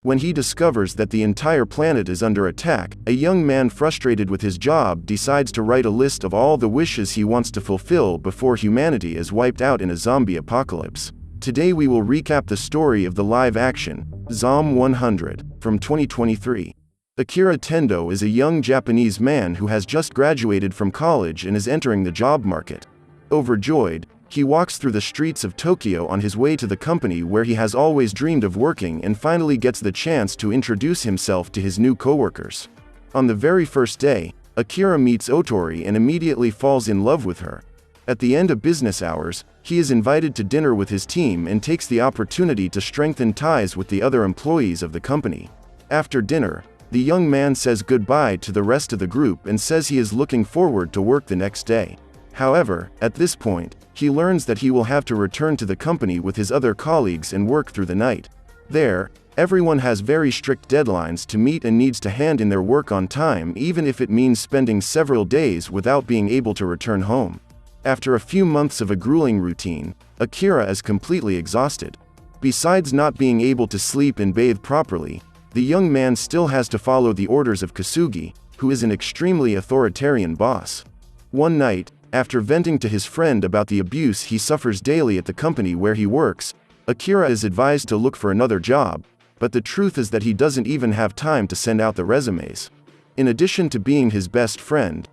When he discovers that the entire planet is under attack, a young man frustrated with his job decides to write a list of all the wishes he wants to fulfill before humanity is wiped out in a zombie apocalypse. Today we will recap the story of the live-action Zom 100 from 2023. Akira Tendo is a young Japanese man who has just graduated from college and is entering the job market. Overjoyed, he walks through the streets of Tokyo on his way to the company where he has always dreamed of working and finally gets the chance to introduce himself to his new coworkers. On the very first day, Akira meets Otori and immediately falls in love with her. At the end of business hours, he is invited to dinner with his team and takes the opportunity to strengthen ties with the other employees of the company. After dinner, the young man says goodbye to the rest of the group and says he is looking forward to work the next day. However, at this point, he learns that he will have to return to the company with his other colleagues and work through the night. There, everyone has very strict deadlines to meet and needs to hand in their work on time, even if it means spending several days without being able to return home. After a few months of a grueling routine, Akira is completely exhausted. Besides not being able to sleep and bathe properly, the young man still has to follow the orders of Kazuki, who is an extremely authoritarian boss. One night, after venting to his friend about the abuse he suffers daily at the company where he works, Akira is advised to look for another job, but the truth is that he doesn't even have time to send out the resumes. In addition to being his best friend,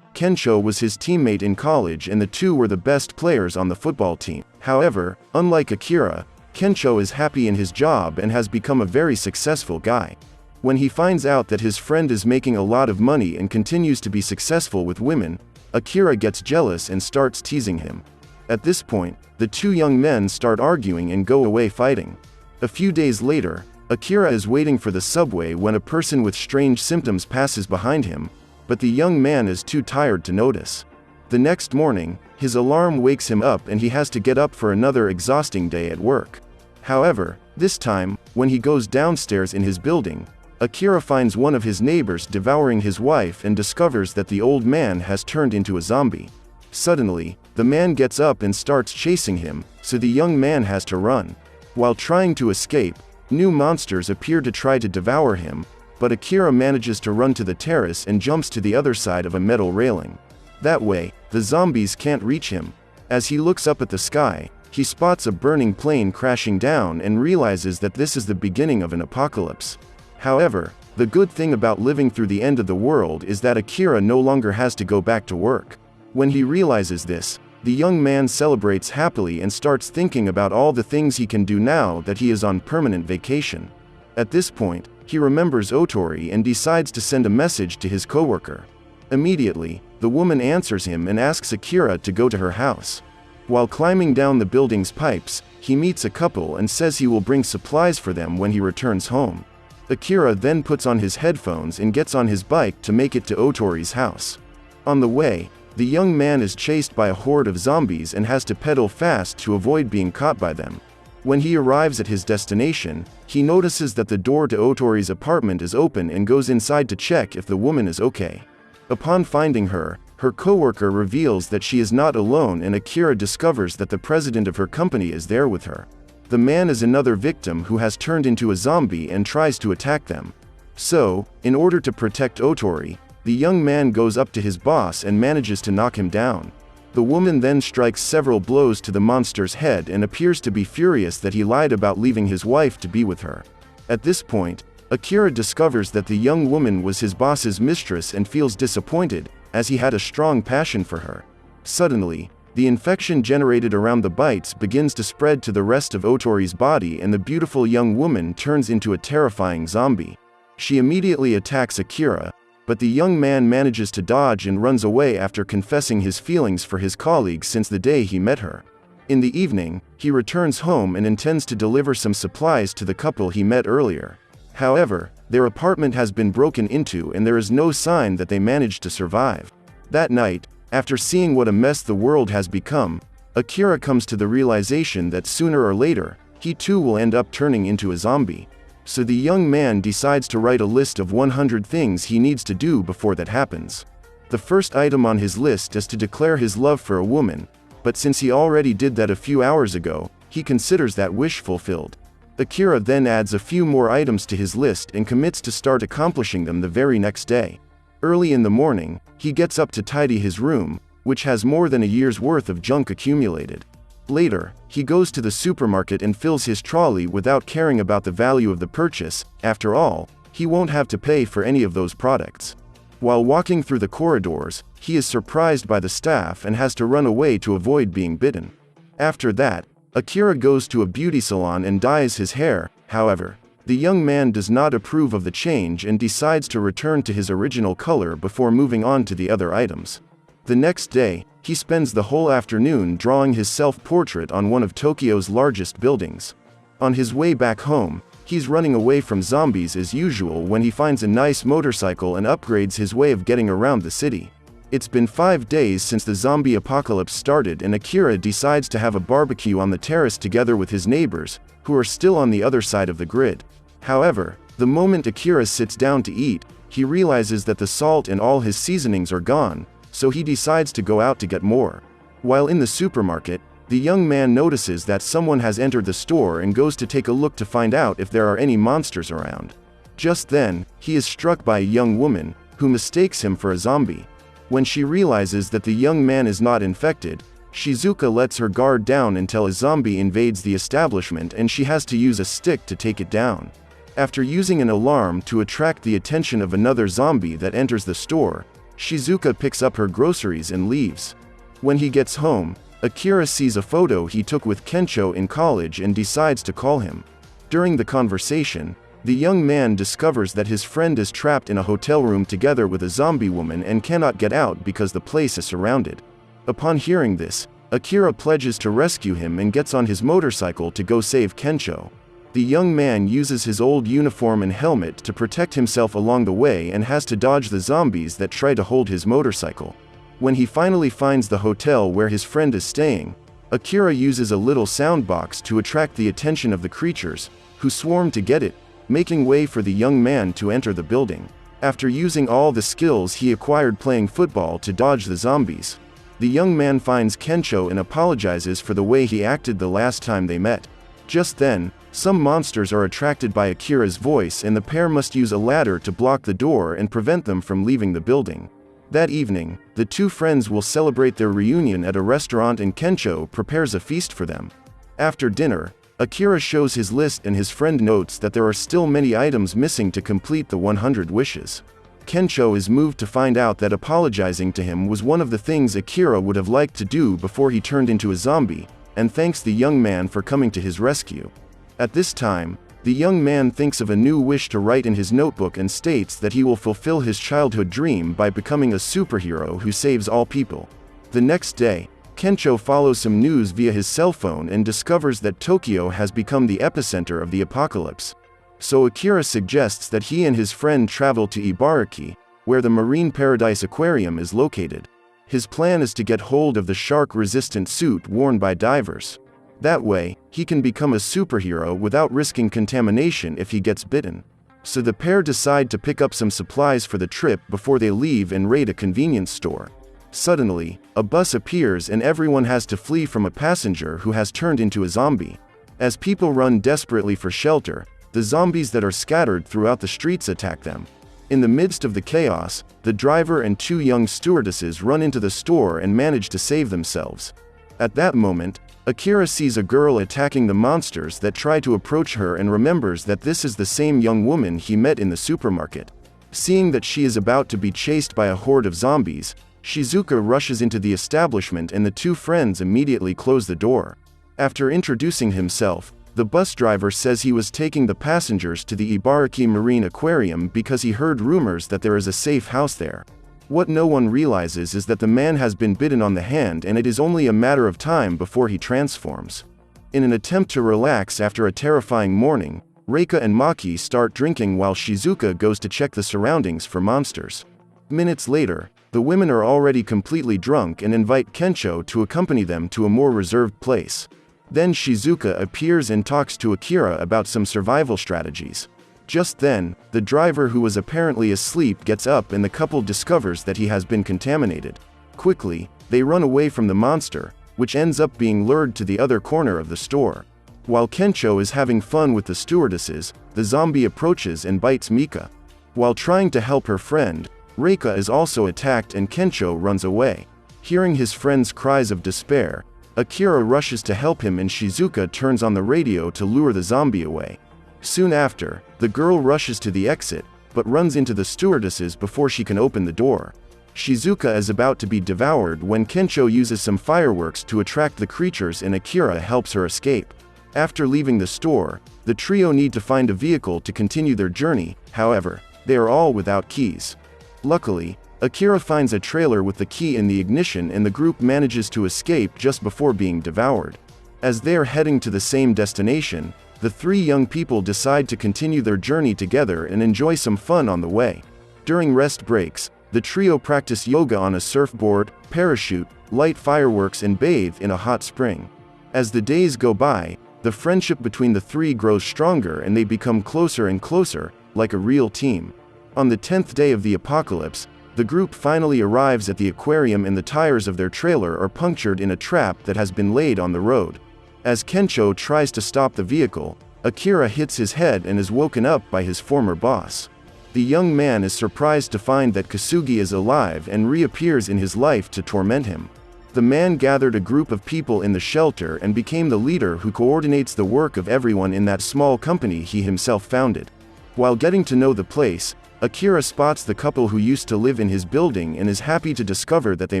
Kensho was his teammate in college and the two were the best players on the football team. However, unlike Akira, Kensho is happy in his job and has become a very successful guy. When he finds out that his friend is making a lot of money and continues to be successful with women, Akira gets jealous and starts teasing him. At this point, the two young men start arguing and go away fighting. A few days later, Akira is waiting for the subway when a person with strange symptoms passes behind him, but the young man is too tired to notice. The next morning, his alarm wakes him up and he has to get up for another exhausting day at work. However, this time, when he goes downstairs in his building, Akira finds one of his neighbors devouring his wife and discovers that the old man has turned into a zombie. Suddenly, the man gets up and starts chasing him, so the young man has to run. While trying to escape, new monsters appear to try to devour him, but Akira manages to run to the terrace and jumps to the other side of a metal railing. That way, the zombies can't reach him. As he looks up at the sky, he spots a burning plane crashing down and realizes that this is the beginning of an apocalypse. However, the good thing about living through the end of the world is that Akira no longer has to go back to work. When he realizes this, the young man celebrates happily and starts thinking about all the things he can do now that he is on permanent vacation. At this point, he remembers Otori and decides to send a message to his coworker. Immediately, the woman answers him and asks Akira to go to her house. While climbing down the building's pipes, he meets a couple and says he will bring supplies for them when he returns home. Akira then puts on his headphones and gets on his bike to make it to Otori's house. On the way, the young man is chased by a horde of zombies and has to pedal fast to avoid being caught by them. When he arrives at his destination, he notices that the door to Otori's apartment is open and goes inside to check if the woman is okay. Upon finding her, her coworker reveals that she is not alone and Akira discovers that the president of her company is there with her. The man is another victim who has turned into a zombie and tries to attack them. So, in order to protect Otori, the young man goes up to his boss and manages to knock him down. The woman then strikes several blows to the monster's head and appears to be furious that he lied about leaving his wife to be with her. At this point, Akira discovers that the young woman was his boss's mistress and feels disappointed, as he had a strong passion for her. Suddenly, the infection generated around the bites begins to spread to the rest of Otori's body and the beautiful young woman turns into a terrifying zombie. She immediately attacks Akira, but the young man manages to dodge and runs away after confessing his feelings for his colleague since the day he met her. In the evening, he returns home and intends to deliver some supplies to the couple he met earlier. However, their apartment has been broken into and there is no sign that they managed to survive. That night, after seeing what a mess the world has become, Akira comes to the realization that sooner or later, he too will end up turning into a zombie. So the young man decides to write a list of 100 things he needs to do before that happens. The first item on his list is to declare his love for a woman, but since he already did that a few hours ago, he considers that wish fulfilled. Akira then adds a few more items to his list and commits to start accomplishing them the very next day. Early in the morning, he gets up to tidy his room, which has more than a year's worth of junk accumulated. Later, he goes to the supermarket and fills his trolley without caring about the value of the purchase. After all, he won't have to pay for any of those products. While walking through the corridors, he is surprised by the staff and has to run away to avoid being bitten. After that, Akira goes to a beauty salon and dyes his hair. However, the young man does not approve of the change and decides to return to his original color before moving on to the other items. The next day, he spends the whole afternoon drawing his self-portrait on one of Tokyo's largest buildings. On his way back home, he's running away from zombies as usual when he finds a nice motorcycle and upgrades his way of getting around the city. It's been 5 days since the zombie apocalypse started, and Akira decides to have a barbecue on the terrace together with his neighbors, who are still on the other side of the grid. However, the moment Akira sits down to eat, he realizes that the salt and all his seasonings are gone, so he decides to go out to get more. While in the supermarket, the young man notices that someone has entered the store and goes to take a look to find out if there are any monsters around. Just then, he is struck by a young woman, who mistakes him for a zombie. When she realizes that the young man is not infected, Shizuka lets her guard down until a zombie invades the establishment and she has to use a stick to take it down. After using an alarm to attract the attention of another zombie that enters the store, Shizuka picks up her groceries and leaves. When he gets home, Akira sees a photo he took with Kencho in college and decides to call him. During the conversation, the young man discovers that his friend is trapped in a hotel room together with a zombie woman and cannot get out because the place is surrounded. Upon hearing this, Akira pledges to rescue him and gets on his motorcycle to go save Kencho. The young man uses his old uniform and helmet to protect himself along the way and has to dodge the zombies that try to hold his motorcycle. When he finally finds the hotel where his friend is staying, Akira uses a little sound box to attract the attention of the creatures, who swarm to get it, making way for the young man to enter the building. After using all the skills he acquired playing football to dodge the zombies, the young man finds Kencho and apologizes for the way he acted the last time they met. Just then, some monsters are attracted by Akira's voice and the pair must use a ladder to block the door and prevent them from leaving the building. That evening, the two friends will celebrate their reunion at a restaurant and Kencho prepares a feast for them. After dinner, Akira shows his list and his friend notes that there are still many items missing to complete the 100 wishes. Kencho is moved to find out that apologizing to him was one of the things Akira would have liked to do before he turned into a zombie, and thanks the young man for coming to his rescue. At this time, the young man thinks of a new wish to write in his notebook and states that he will fulfill his childhood dream by becoming a superhero who saves all people. The next day, Kencho follows some news via his cell phone and discovers that Tokyo has become the epicenter of the apocalypse. So Akira suggests that he and his friend travel to Ibaraki, where the Marine Paradise Aquarium is located. His plan is to get hold of the shark-resistant suit worn by divers. That way, he can become a superhero without risking contamination if he gets bitten. So the pair decide to pick up some supplies for the trip before they leave and raid a convenience store. Suddenly, a bus appears and everyone has to flee from a passenger who has turned into a zombie. As people run desperately for shelter, the zombies that are scattered throughout the streets attack them. In the midst of the chaos, the driver and two young stewardesses run into the store and manage to save themselves. At that moment, Akira sees a girl attacking the monsters that try to approach her and remembers that this is the same young woman he met in the supermarket. Seeing that she is about to be chased by a horde of zombies, Shizuka rushes into the establishment and the two friends immediately close the door. After introducing himself, the bus driver says he was taking the passengers to the Ibaraki Marine Aquarium because he heard rumors that there is a safe house there. What no one realizes is that the man has been bitten on the hand and it is only a matter of time before he transforms. In an attempt to relax after a terrifying morning, Reika and Maki start drinking while Shizuka goes to check the surroundings for monsters. Minutes later, the women are already completely drunk and invite Kencho to accompany them to a more reserved place. Then Shizuka appears and talks to Akira about some survival strategies. Just then, the driver who was apparently asleep gets up and the couple discovers that he has been contaminated. Quickly, they run away from the monster, which ends up being lured to the other corner of the store. While Kencho is having fun with the stewardesses, the zombie approaches and bites Mika. While trying to help her friend, Reika is also attacked and Kencho runs away. Hearing his friend's cries of despair, Akira rushes to help him and Shizuka turns on the radio to lure the zombie away. Soon after, the girl rushes to the exit, but runs into the stewardesses before she can open the door. Shizuka is about to be devoured when Kencho uses some fireworks to attract the creatures and Akira helps her escape. After leaving the store, the trio need to find a vehicle to continue their journey, however, they are all without keys. Luckily, Akira finds a trailer with the key in the ignition and the group manages to escape just before being devoured. As they are heading to the same destination, the three young people decide to continue their journey together and enjoy some fun on the way. During rest breaks, the trio practice yoga on a surfboard, parachute, light fireworks and bathe in a hot spring. As the days go by, the friendship between the three grows stronger and they become closer and closer, like a real team. On the 10th day of the apocalypse, the group finally arrives at the aquarium and the tires of their trailer are punctured in a trap that has been laid on the road. As Kencho tries to stop the vehicle, Akira hits his head and is woken up by his former boss. The young man is surprised to find that Kasugi is alive and reappears in his life to torment him. The man gathered a group of people in the shelter and became the leader who coordinates the work of everyone in that small company he himself founded. While getting to know the place, Akira spots the couple who used to live in his building and is happy to discover that they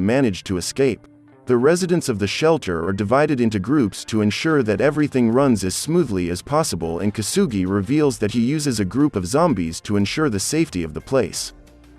managed to escape. The residents of the shelter are divided into groups to ensure that everything runs as smoothly as possible and Kasugi reveals that he uses a group of zombies to ensure the safety of the place.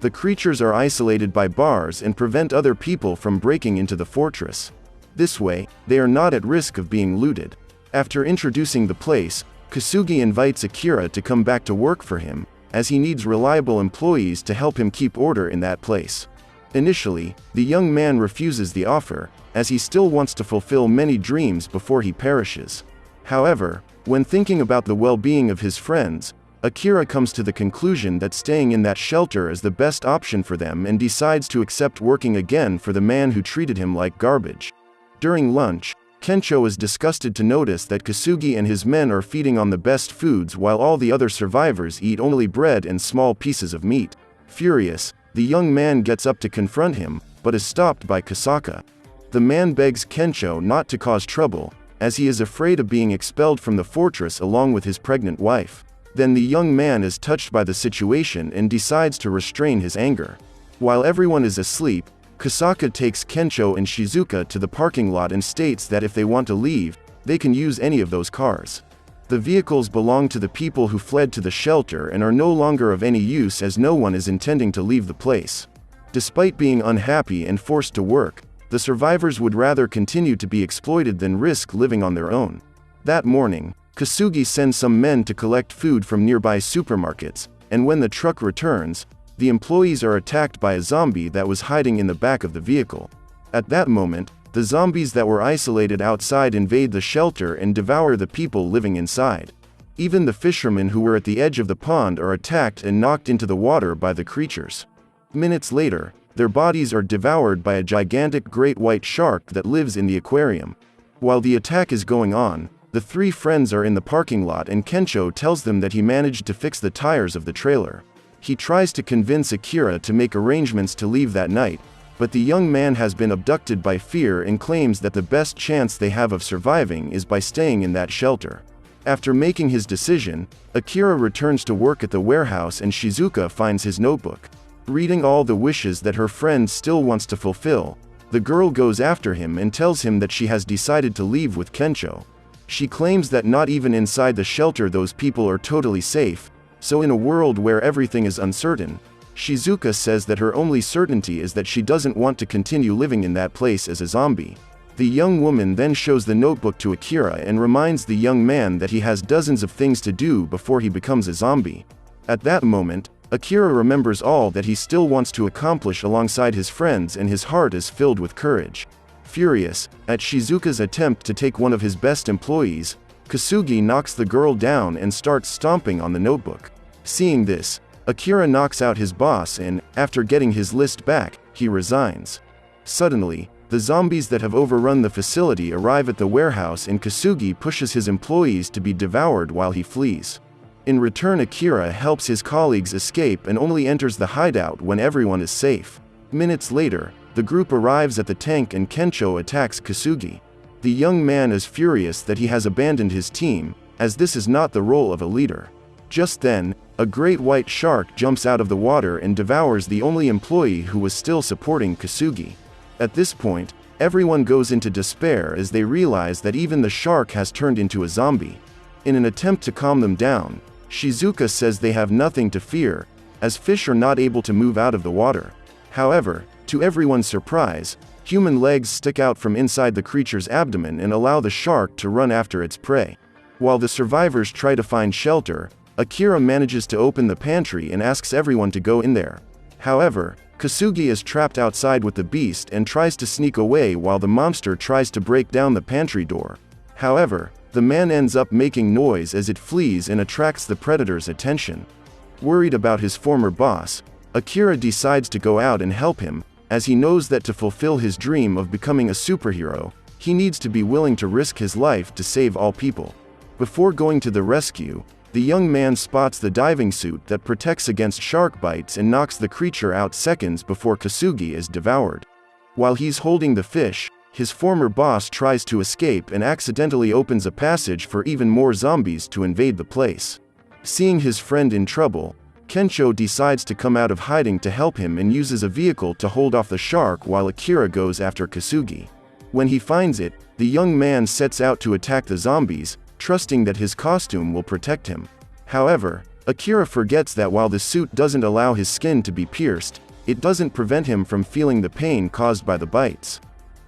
The creatures are isolated by bars and prevent other people from breaking into the fortress. This way, they are not at risk of being looted. After introducing the place, Kasugi invites Akira to come back to work for him, as he needs reliable employees to help him keep order in that place. Initially, the young man refuses the offer, as he still wants to fulfill many dreams before he perishes. However, when thinking about the well-being of his friends, Akira comes to the conclusion that staying in that shelter is the best option for them and decides to accept working again for the man who treated him like garbage. During lunch, Kencho is disgusted to notice that Kasugi and his men are feeding on the best foods while all the other survivors eat only bread and small pieces of meat. Furious, the young man gets up to confront him, but is stopped by Kasaka. The man begs Kencho not to cause trouble, as he is afraid of being expelled from the fortress along with his pregnant wife. Then the young man is touched by the situation and decides to restrain his anger. While everyone is asleep, Kasaka takes Kencho and Shizuka to the parking lot and states that if they want to leave, they can use any of those cars. The vehicles belong to the people who fled to the shelter and are no longer of any use as no one is intending to leave the place. Despite being unhappy and forced to work, the survivors would rather continue to be exploited than risk living on their own. That morning, Kasugi sends some men to collect food from nearby supermarkets, and when the truck returns, the employees are attacked by a zombie that was hiding in the back of the vehicle. At that moment, the zombies that were isolated outside invade the shelter and devour the people living inside. Even the fishermen who were at the edge of the pond are attacked and knocked into the water by the creatures. Minutes later, their bodies are devoured by a gigantic great white shark that lives in the aquarium. While the attack is going on, the three friends are in the parking lot and Kencho tells them that he managed to fix the tires of the trailer. He tries to convince Akira to make arrangements to leave that night, but the young man has been abducted by fear and claims that the best chance they have of surviving is by staying in that shelter. After making his decision, Akira returns to work at the warehouse and Shizuka finds his notebook. Reading all the wishes that her friend still wants to fulfill, the girl goes after him and tells him that she has decided to leave with Kencho. She claims that not even inside the shelter those people are totally safe, so in a world where everything is uncertain, Shizuka says that her only certainty is that she doesn't want to continue living in that place as a zombie. The young woman then shows the notebook to Akira and reminds the young man that he has dozens of things to do before he becomes a zombie. At that moment, Akira remembers all that he still wants to accomplish alongside his friends and his heart is filled with courage. Furious at Shizuka's attempt to take one of his best employees, Kasugi knocks the girl down and starts stomping on the notebook. Seeing this, Akira knocks out his boss and, after getting his list back, he resigns. Suddenly, The zombies that have overrun the facility arrive at the warehouse and Kazuki pushes his employees to be devoured while he flees. In return, Akira helps his colleagues escape and only enters the hideout when everyone is safe. Minutes later, the group arrives at the tank and Kensho attacks Kazuki. The young man is furious that he has abandoned his team, as this is not the role of a leader. Just then, a great white shark jumps out of the water and devours the only employee who was still supporting Kazuki. At this point, everyone goes into despair as they realize that even the shark has turned into a zombie. In an attempt to calm them down, Shizuka says they have nothing to fear, as fish are not able to move out of the water. However, to everyone's surprise, human legs stick out from inside the creature's abdomen and allow the shark to run after its prey. While the survivors try to find shelter, Akira manages to open the pantry and asks everyone to go in there. However, Kazuki is trapped outside with the beast and tries to sneak away while the monster tries to break down the pantry door. However, the man ends up making noise as it flees and attracts the predator's attention. Worried about his former boss, Akira decides to go out and help him, as he knows that to fulfill his dream of becoming a superhero, he needs to be willing to risk his life to save all people. Before going to the rescue, the young man spots the diving suit that protects against shark bites and knocks the creature out seconds before Kazuki is devoured. While he's holding the fish, his former boss tries to escape and accidentally opens a passage for even more zombies to invade the place. Seeing his friend in trouble, Kensho decides to come out of hiding to help him and uses a vehicle to hold off the shark while Akira goes after Kazuki. When he finds it, the young man sets out to attack the zombies, trusting that his costume will protect him. However, Akira forgets that while the suit doesn't allow his skin to be pierced, it doesn't prevent him from feeling the pain caused by the bites.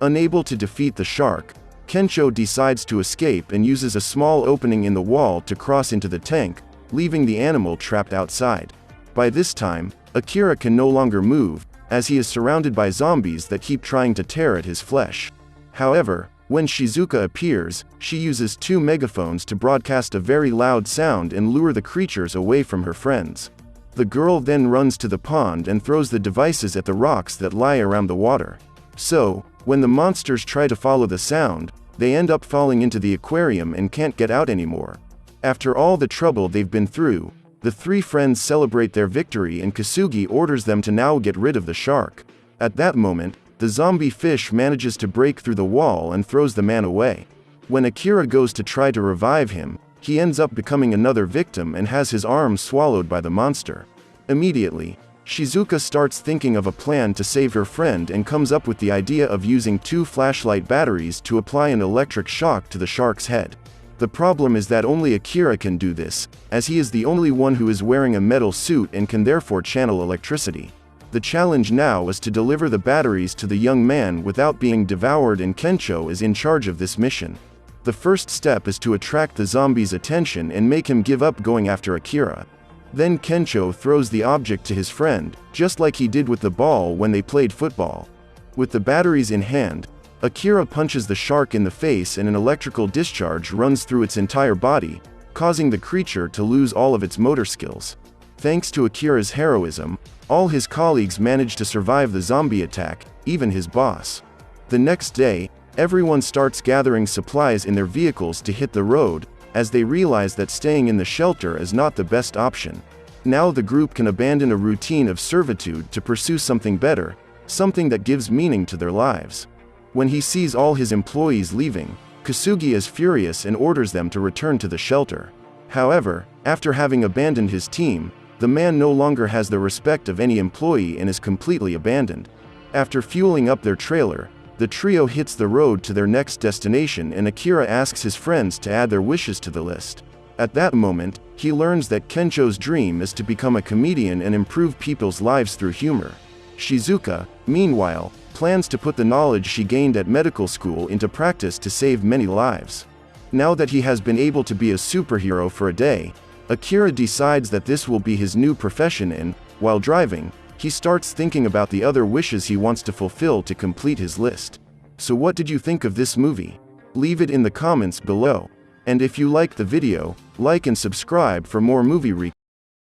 Unable to defeat the shark, Kensho decides to escape and uses a small opening in the wall to cross into the tank, leaving the animal trapped outside. By this time, Akira can no longer move, as he is surrounded by zombies that keep trying to tear at his flesh. However, when Shizuka appears, she uses 2 megaphones to broadcast a very loud sound and lure the creatures away from her friends. The girl then runs to the pond and throws the devices at the rocks that lie around the water. So, when the monsters try to follow the sound, they end up falling into the aquarium and can't get out anymore. After all the trouble they've been through, the 3 friends celebrate their victory and Kazuki orders them to now get rid of the shark. At that moment, the zombie fish manages to break through the wall and throws the man away. When Akira goes to try to revive him, he ends up becoming another victim and has his arm swallowed by the monster. Immediately, Shizuka starts thinking of a plan to save her friend and comes up with the idea of using 2 flashlight batteries to apply an electric shock to the shark's head. The problem is that only Akira can do this, as he is the only one who is wearing a metal suit and can therefore channel electricity. The challenge now is to deliver the batteries to the young man without being devoured, and Kensho is in charge of this mission. The first step is to attract the zombie's attention and make him give up going after Akira. Then Kensho throws the object to his friend, just like he did with the ball when they played football. With the batteries in hand, Akira punches the shark in the face and an electrical discharge runs through its entire body, causing the creature to lose all of its motor skills. Thanks to Akira's heroism, all his colleagues manage to survive the zombie attack, even his boss. The next day, everyone starts gathering supplies in their vehicles to hit the road, as they realize that staying in the shelter is not the best option. Now the group can abandon a routine of servitude to pursue something better, something that gives meaning to their lives. When he sees all his employees leaving, Kazuki is furious and orders them to return to the shelter. However, after having abandoned his team, the man no longer has the respect of any employee and is completely abandoned. After fueling up their trailer, the trio hits the road to their next destination and Akira asks his friends to add their wishes to the list. At that moment, he learns that Kensho's dream is to become a comedian and improve people's lives through humor. Shizuka, meanwhile, plans to put the knowledge she gained at medical school into practice to save many lives. Now that he has been able to be a superhero for a day, Akira decides that this will be his new profession and, while driving, he starts thinking about the other wishes he wants to fulfill to complete his list. So what did you think of this movie? Leave it in the comments below. And if you liked the video, like and subscribe for more movie recaps.